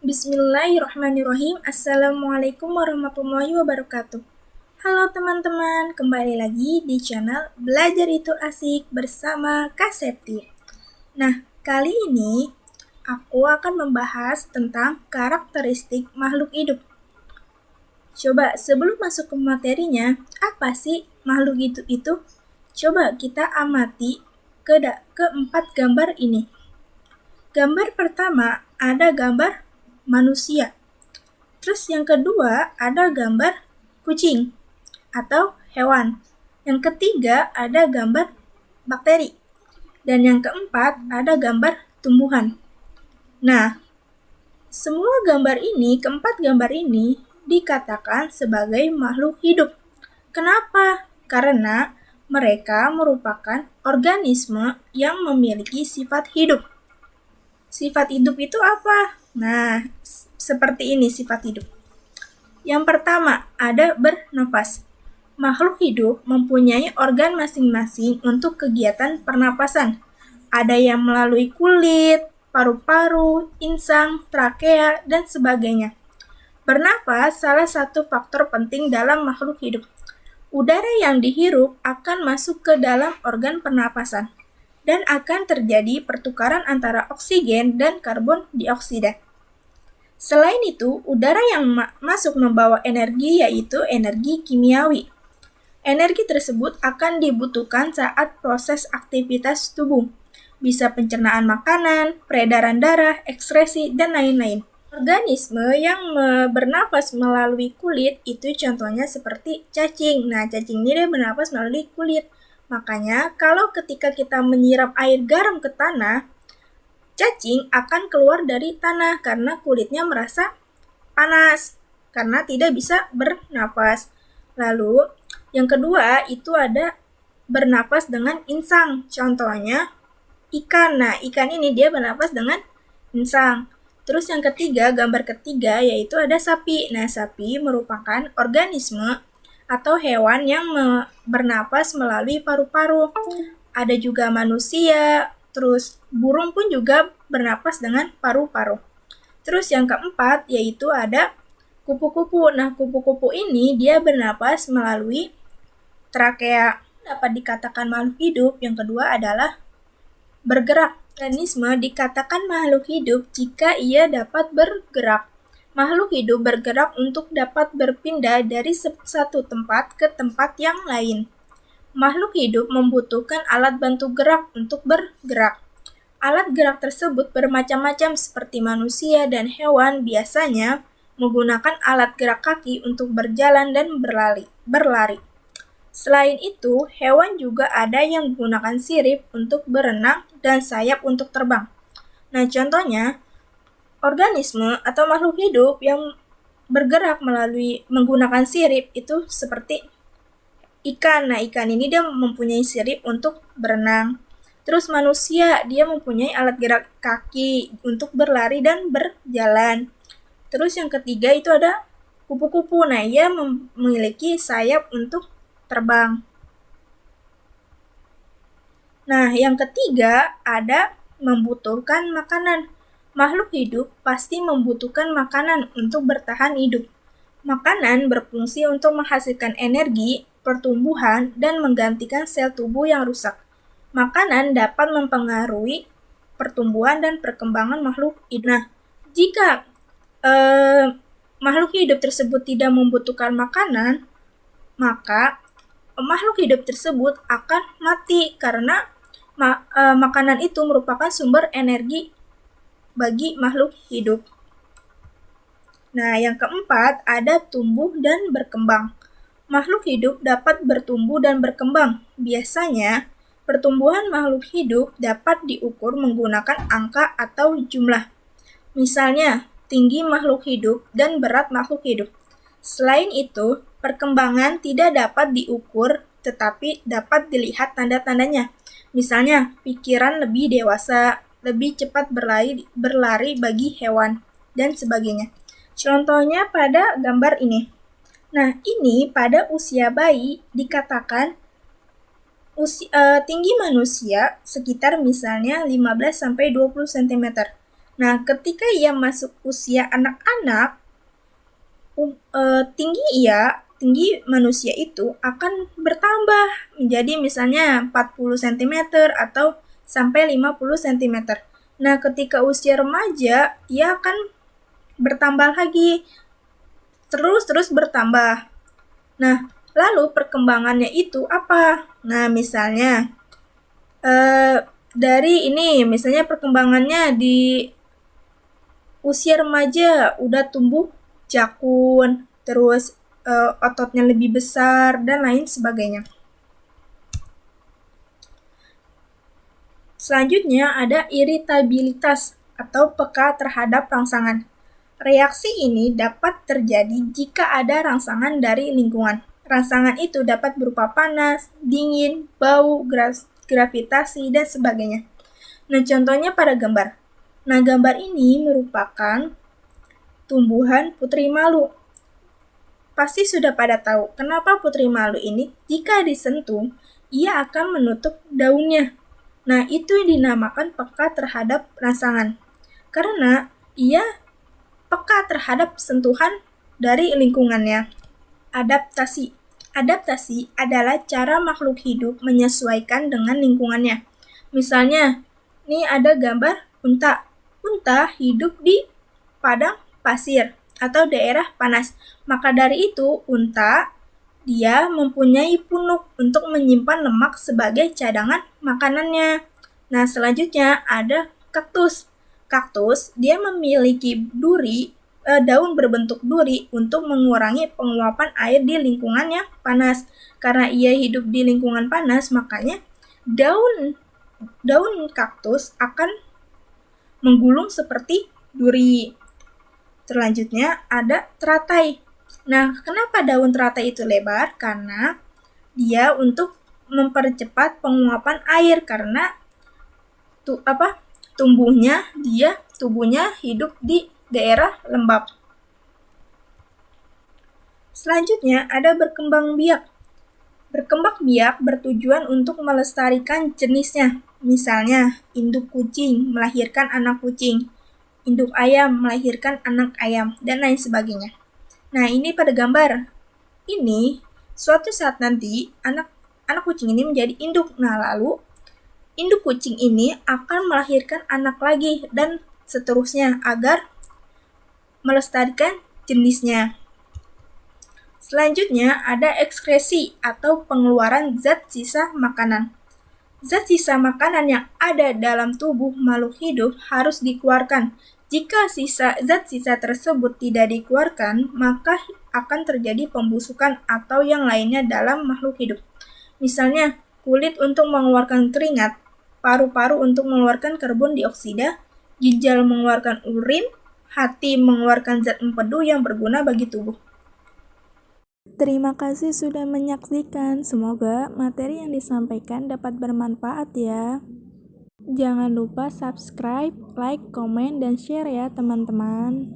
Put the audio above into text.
Bismillahirrahmanirrahim. Assalamualaikum warahmatullahi wabarakatuh. Halo teman-teman, kembali lagi di channel Belajar Itu Asik bersama Kak Septi. Nah, kali ini aku akan membahas tentang karakteristik makhluk hidup. Coba sebelum masuk ke materinya, apa sih makhluk hidup itu? Coba kita amati keempat gambar ini. Gambar pertama ada gambar manusia. Terus yang kedua ada gambar kucing atau hewan. Yang ketiga ada gambar bakteri. Dan yang keempat ada gambar tumbuhan. Nah, keempat gambar ini dikatakan sebagai makhluk hidup. Kenapa? Karena mereka merupakan organisme yang memiliki sifat hidup. Sifat hidup itu apa? Nah, seperti ini sifat hidup. Yang pertama, ada bernafas. Makhluk hidup mempunyai organ masing-masing untuk kegiatan pernapasan. Ada yang melalui kulit, paru-paru, insang, trakea, dan sebagainya. Bernafas salah satu faktor penting dalam makhluk hidup. Udara yang dihirup akan masuk ke dalam organ pernapasan dan akan terjadi pertukaran antara oksigen dan karbon dioksida. Selain itu, udara yang masuk membawa energi yaitu energi kimiawi. Energi tersebut akan dibutuhkan saat proses aktivitas tubuh, bisa pencernaan makanan, peredaran darah, ekskresi, dan lain-lain. Organisme yang bernapas melalui kulit itu contohnya seperti cacing. Nah, cacing ini dia bernapas melalui kulit. Makanya, kalau ketika kita menyiram air garam ke tanah, cacing akan keluar dari tanah karena kulitnya merasa panas, karena tidak bisa bernapas. Lalu, yang kedua itu ada bernapas dengan insang. Contohnya, ikan. Nah, ikan ini dia bernapas dengan insang. Terus yang ketiga, gambar ketiga, yaitu ada sapi. Nah, sapi merupakan organisme atau hewan yang bernapas melalui paru-paru. Ada juga manusia, terus burung pun juga bernapas dengan paru-paru. Terus yang keempat yaitu ada kupu-kupu. Nah, kupu-kupu ini dia bernapas melalui trakea. Dapat dikatakan makhluk hidup. Yang kedua adalah bergerak. Organisme dikatakan makhluk hidup jika ia dapat bergerak. Makhluk hidup bergerak untuk dapat berpindah dari satu tempat ke tempat yang lain. Makhluk hidup membutuhkan alat bantu gerak untuk bergerak. Alat gerak tersebut bermacam-macam seperti manusia dan hewan biasanya menggunakan alat gerak kaki untuk berjalan dan berlari. Selain itu, hewan juga ada yang menggunakan sirip untuk berenang dan sayap untuk terbang. Nah, contohnya, organisme atau makhluk hidup yang bergerak menggunakan sirip itu seperti ikan. Nah, ikan ini dia mempunyai sirip untuk berenang. Terus manusia, dia mempunyai alat gerak kaki untuk berlari dan berjalan. Terus yang ketiga itu ada kupu-kupu. Nah, ia memiliki sayap untuk terbang. Nah, yang ketiga ada membutuhkan makanan. Makhluk hidup pasti membutuhkan makanan untuk bertahan hidup. Makanan berfungsi untuk menghasilkan energi, pertumbuhan, dan menggantikan sel tubuh yang rusak. Makanan dapat mempengaruhi pertumbuhan dan perkembangan makhluk hidup. Nah, jika makhluk hidup tersebut tidak membutuhkan makanan, maka makhluk hidup tersebut akan mati karena makanan itu merupakan sumber energi bagi makhluk hidup. Nah, yang keempat ada tumbuh dan berkembang. Makhluk hidup dapat bertumbuh dan berkembang. Biasanya, pertumbuhan makhluk hidup dapat diukur menggunakan angka atau jumlah. Misalnya, tinggi makhluk hidup dan berat makhluk hidup. Selain itu, perkembangan tidak dapat diukur tetapi dapat dilihat tanda-tandanya. Misalnya, pikiran lebih dewasa, lebih cepat berlari bagi hewan, dan sebagainya. Contohnya pada gambar ini. Nah, ini pada usia bayi dikatakan tinggi manusia sekitar misalnya 15-20 cm. Nah, ketika ia masuk usia anak-anak, tinggi manusia itu akan bertambah menjadi misalnya 40 cm atau sampai 50 cm. Nah, ketika usia remaja, ia akan bertambah lagi, terus bertambah. Nah, lalu perkembangannya itu apa? Nah, misalnya dari ini, misalnya perkembangannya di usia remaja udah tumbuh jakun, terus ototnya lebih besar, dan lain sebagainya. Selanjutnya ada iritabilitas atau peka terhadap rangsangan. Reaksi ini dapat terjadi jika ada rangsangan dari lingkungan. Rangsangan itu dapat berupa panas, dingin, bau, gravitasi, dan sebagainya. Nah, contohnya pada gambar. Nah, gambar ini merupakan tumbuhan putri malu. Pasti sudah pada tahu kenapa putri malu ini jika disentuh, ia akan menutup daunnya. Nah, itu yang dinamakan peka terhadap rangsangan. Karena ia peka terhadap sentuhan dari lingkungannya. Adaptasi. Adaptasi adalah cara makhluk hidup menyesuaikan dengan lingkungannya. Misalnya, ini ada gambar unta. Unta hidup di padang pasir atau daerah panas. Maka dari itu, unta dia mempunyai punuk untuk menyimpan lemak sebagai cadangan makanannya. Nah, selanjutnya ada kaktus. Kaktus dia memiliki daun berbentuk duri untuk mengurangi penguapan air di lingkungan yang panas. Karena ia hidup di lingkungan panas, makanya daun kaktus akan menggulung seperti duri. Selanjutnya ada teratai. Nah, kenapa daun teratai itu lebar? Karena dia untuk mempercepat penguapan air karena tubuhnya hidup di daerah lembab. Selanjutnya ada berkembang biak. Berkembang biak bertujuan untuk melestarikan jenisnya. Misalnya, induk kucing melahirkan anak kucing, induk ayam melahirkan anak ayam, dan lain sebagainya. Nah, ini pada gambar. Ini suatu saat nanti anak kucing ini menjadi induk. Nah, lalu induk kucing ini akan melahirkan anak lagi dan seterusnya agar melestarikan jenisnya. Selanjutnya ada ekskresi atau pengeluaran zat sisa makanan. Zat sisa makanan yang ada dalam tubuh makhluk hidup harus dikeluarkan. Jika zat sisa tersebut tidak dikeluarkan, maka akan terjadi pembusukan atau yang lainnya dalam makhluk hidup. Misalnya, kulit untuk mengeluarkan keringat, paru-paru untuk mengeluarkan karbon dioksida, ginjal mengeluarkan urin, hati mengeluarkan zat empedu yang berguna bagi tubuh. Terima kasih sudah menyaksikan. Semoga materi yang disampaikan dapat bermanfaat ya. Jangan lupa subscribe, like, komen, dan share ya teman-teman.